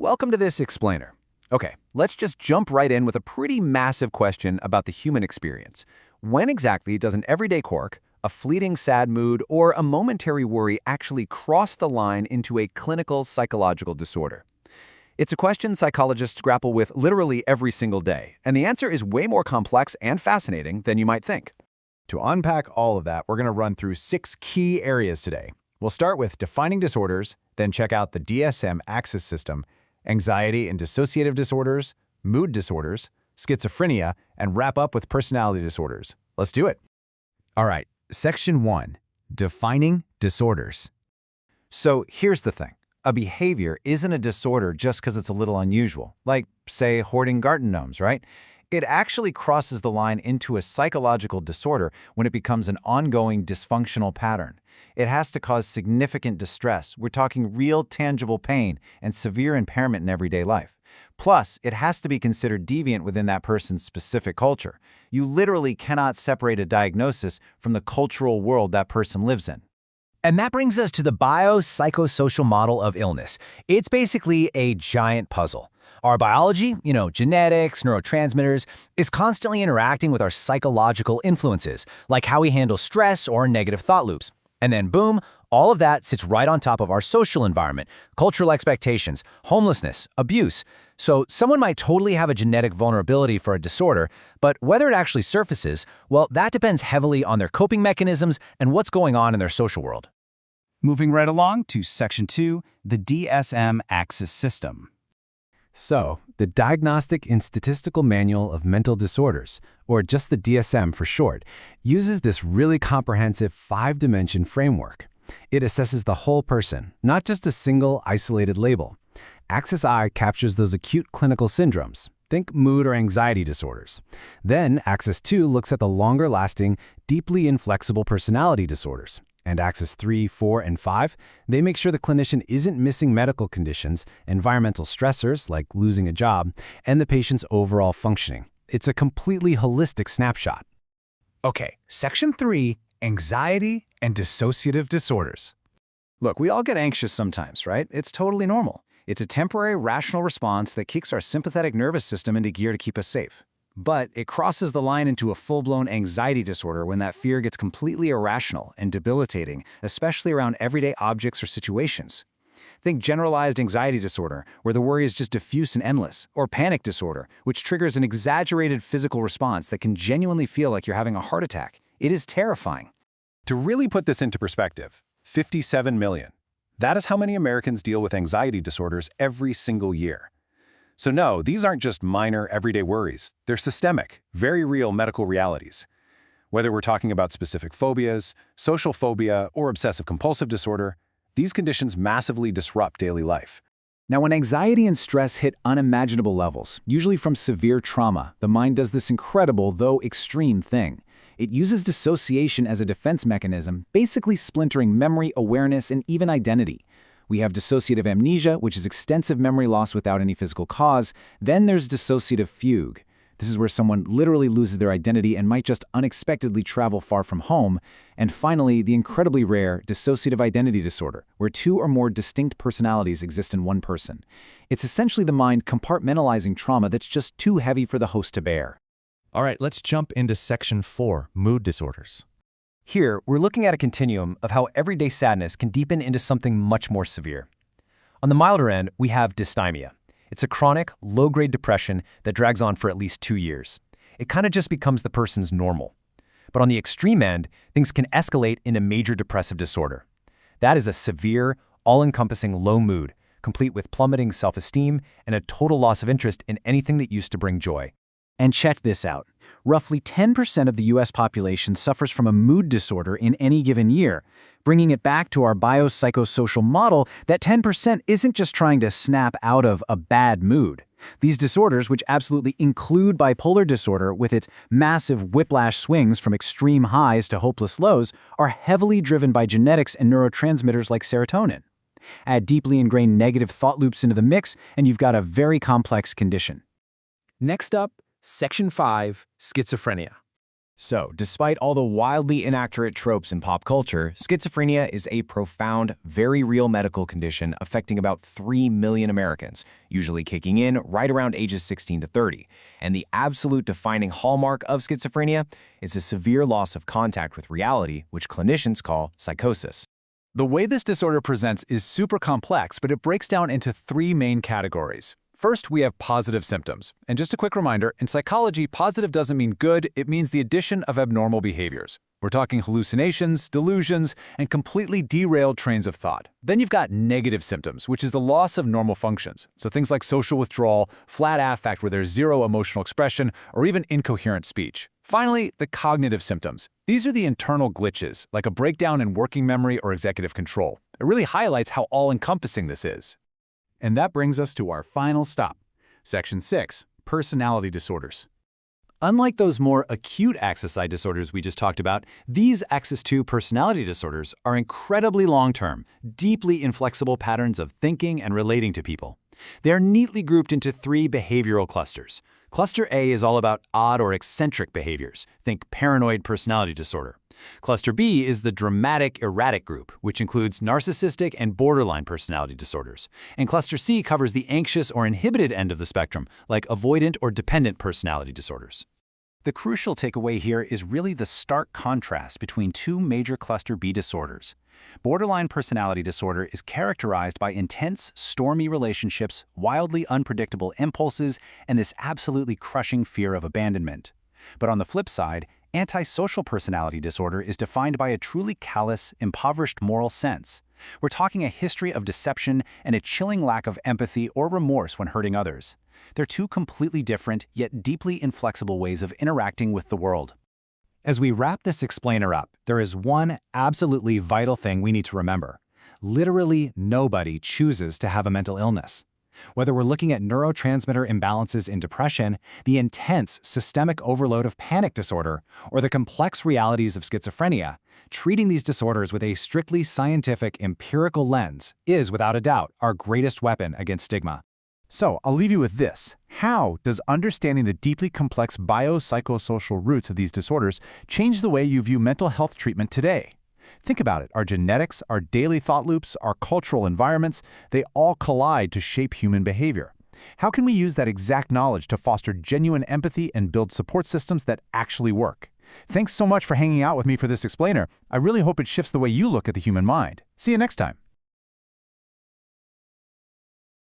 Welcome to this explainer. Okay, let's just jump right in with a pretty massive question about the human experience. When exactly does an everyday quirk, a fleeting sad mood, or a momentary worry actually cross the line into a clinical psychological disorder? It's a question psychologists grapple with literally every single day, and the answer is way more complex and fascinating than you might think. To unpack all of that, we're going to run through 6 key areas today. We'll start with defining disorders, then check out the DSM axis system, anxiety and dissociative disorders, mood disorders, schizophrenia, and wrap up with personality disorders. Let's do it. All right, Section 1, Defining Disorders. So here's the thing. A behavior isn't a disorder just because it's a little unusual, like, say, hoarding garden gnomes, right? It actually crosses the line into a psychological disorder when it becomes an ongoing dysfunctional pattern. It has to cause significant distress. We're talking real tangible pain and severe impairment in everyday life. Plus, it has to be considered deviant within that person's specific culture. You literally cannot separate a diagnosis from the cultural world that person lives in. And that brings us to the biopsychosocial model of illness. It's basically a giant puzzle. Our biology, genetics, neurotransmitters, is constantly interacting with our psychological influences, like how we handle stress or negative thought loops. And then boom, all of that sits right on top of our social environment, cultural expectations, homelessness, abuse. So someone might totally have a genetic vulnerability for a disorder, but whether it actually surfaces, well, that depends heavily on their coping mechanisms and what's going on in their social world. Moving right along to Section 2, the DSM axis system. So, the Diagnostic and Statistical Manual of Mental Disorders, or just the DSM for short, uses this really comprehensive 5-dimension framework. It assesses the whole person, not just a single isolated label. Axis I captures those acute clinical syndromes. Think mood or anxiety disorders. Then, Axis II looks at the longer-lasting, deeply inflexible personality disorders. And Axis 3, 4, and 5, they make sure the clinician isn't missing medical conditions, environmental stressors like losing a job, and the patient's overall functioning. It's a completely holistic snapshot. Okay, Section 3, Anxiety and Dissociative Disorders. Look, we all get anxious sometimes, right? It's totally normal. It's a temporary rational response that kicks our sympathetic nervous system into gear to keep us safe. But it crosses the line into a full-blown anxiety disorder when that fear gets completely irrational and debilitating, especially around everyday objects or situations. Think generalized anxiety disorder, where the worry is just diffuse and endless, or panic disorder, which triggers an exaggerated physical response that can genuinely feel like you're having a heart attack. It is terrifying. To really put this into perspective, 57 million. That is how many Americans deal with anxiety disorders every single year. So no, these aren't just minor, everyday worries. They're systemic, very real medical realities. Whether we're talking about specific phobias, social phobia, or obsessive-compulsive disorder, these conditions massively disrupt daily life. Now, when anxiety and stress hit unimaginable levels, usually from severe trauma, the mind does this incredible, though extreme thing. It uses dissociation as a defense mechanism, basically splintering memory, awareness, and even identity. We have dissociative amnesia, which is extensive memory loss without any physical cause. Then there's dissociative fugue. This is where someone literally loses their identity and might just unexpectedly travel far from home. And finally, the incredibly rare dissociative identity disorder, where 2 or more distinct personalities exist in one person. It's essentially the mind compartmentalizing trauma that's just too heavy for the host to bear. All right, let's jump into Section 4, Mood Disorders. Here, we're looking at a continuum of how everyday sadness can deepen into something much more severe. On the milder end, we have dysthymia. It's a chronic, low-grade depression that drags on for at least 2 years. It kind of just becomes the person's normal. But on the extreme end, things can escalate into major depressive disorder. That is a severe, all-encompassing low mood, complete with plummeting self-esteem and a total loss of interest in anything that used to bring joy. And check this out. Roughly 10% of the U.S. population suffers from a mood disorder in any given year. Bringing it back to our biopsychosocial model, that 10% isn't just trying to snap out of a bad mood. These disorders, which absolutely include bipolar disorder with its massive whiplash swings from extreme highs to hopeless lows, are heavily driven by genetics and neurotransmitters like serotonin. Add deeply ingrained negative thought loops into the mix, and you've got a very complex condition. Next up, Section 5, Schizophrenia. So, despite all the wildly inaccurate tropes in pop culture, schizophrenia is a profound, very real medical condition affecting about 3 million Americans, usually kicking in right around ages 16 to 30. And the absolute defining hallmark of schizophrenia is a severe loss of contact with reality, which clinicians call psychosis. The way this disorder presents is super complex, but it breaks down into 3 main categories. First, we have positive symptoms. And just a quick reminder, in psychology, positive doesn't mean good, it means the addition of abnormal behaviors. We're talking hallucinations, delusions, and completely derailed trains of thought. Then you've got negative symptoms, which is the loss of normal functions. So things like social withdrawal, flat affect where there's zero emotional expression, or even incoherent speech. Finally, the cognitive symptoms. These are the internal glitches, like a breakdown in working memory or executive control. It really highlights how all-encompassing this is. And that brings us to our final stop. Section 6, personality disorders. Unlike those more acute axis I disorders we just talked about, these axis II personality disorders are incredibly long-term, deeply inflexible patterns of thinking and relating to people. They are neatly grouped into 3 behavioral clusters. Cluster A is all about odd or eccentric behaviors. Think paranoid personality disorder. Cluster B is the dramatic, erratic group, which includes narcissistic and borderline personality disorders. And Cluster C covers the anxious or inhibited end of the spectrum, like avoidant or dependent personality disorders. The crucial takeaway here is really the stark contrast between 2 major Cluster B disorders. Borderline personality disorder is characterized by intense, stormy relationships, wildly unpredictable impulses, and this absolutely crushing fear of abandonment. But on the flip side, antisocial personality disorder is defined by a truly callous, impoverished moral sense. We're talking a history of deception and a chilling lack of empathy or remorse when hurting others. They're 2 completely different, yet deeply inflexible ways of interacting with the world. As we wrap this explainer up, there is one absolutely vital thing we need to remember. Literally nobody chooses to have a mental illness. Whether we're looking at neurotransmitter imbalances in depression, the intense systemic overload of panic disorder, or the complex realities of schizophrenia, treating these disorders with a strictly scientific, empirical lens is, without a doubt, our greatest weapon against stigma. So, I'll leave you with this. How does understanding the deeply complex biopsychosocial roots of these disorders change the way you view mental health treatment today? Think about it. Our genetics, our daily thought loops, our cultural environments, they all collide to shape human behavior. How can we use that exact knowledge to foster genuine empathy and build support systems that actually work? Thanks so much for hanging out with me for this explainer. I really hope it shifts the way you look at the human mind. See you next time.